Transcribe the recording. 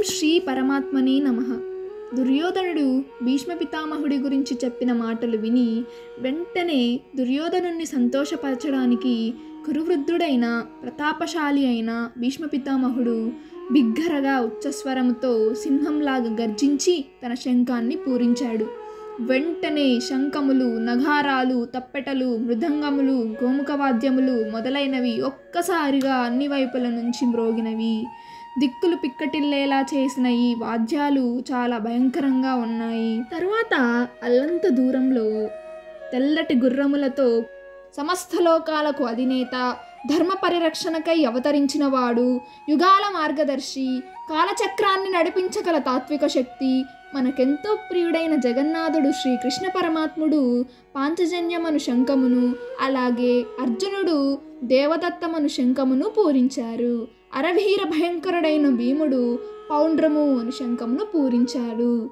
శ్రీ పరమాత్మనే నమః. దుర్యోధనుడు భీష్మ పితామహుడి గురించి చెప్పిన మాటలు విని వెంటనే దుర్యోధనుణ్ణి సంతోషపరచడానికి కురువృద్ధుడైన ప్రతాపశాలి అయిన భీష్మ పితామహుడు బిగ్గరగా ఉచ్చస్వరముతో సింహంలాగా గర్జించి తన శంఖాన్ని పూరించాడు. వెంటనే శంఖములు, నగారాలు, తప్పెటలు, మృదంగములు, గోముఖవాద్యములు మొదలైనవి ఒక్కసారిగా అన్ని వైపుల నుంచి మ్రోగినవి. దిక్కులు పిక్కటిల్లేలా చేసిన ఈ వాద్యాలు చాలా భయంకరంగా ఉన్నాయి. తరువాత అల్లంత దూరంలో తెల్లటి గుర్రములతో సమస్త లోకాలకు అధినేత, ధర్మ పరిరక్షణకై అవతరించిన వాడు, యుగాల మార్గదర్శి, కాలచక్రాన్ని నడిపించగల తాత్విక శక్తి, మనకెంతో ప్రియుడైన జగన్నాథుడు శ్రీకృష్ణ పరమాత్ముడు పాంచజన్యమను శంఖమును, అలాగే అర్జునుడు దేవదత్తమను శంఖమును పూరించారు. అరవీర భయంకరుడైన భీముడు పౌండ్రము అను శంఖమును పూరించాడు.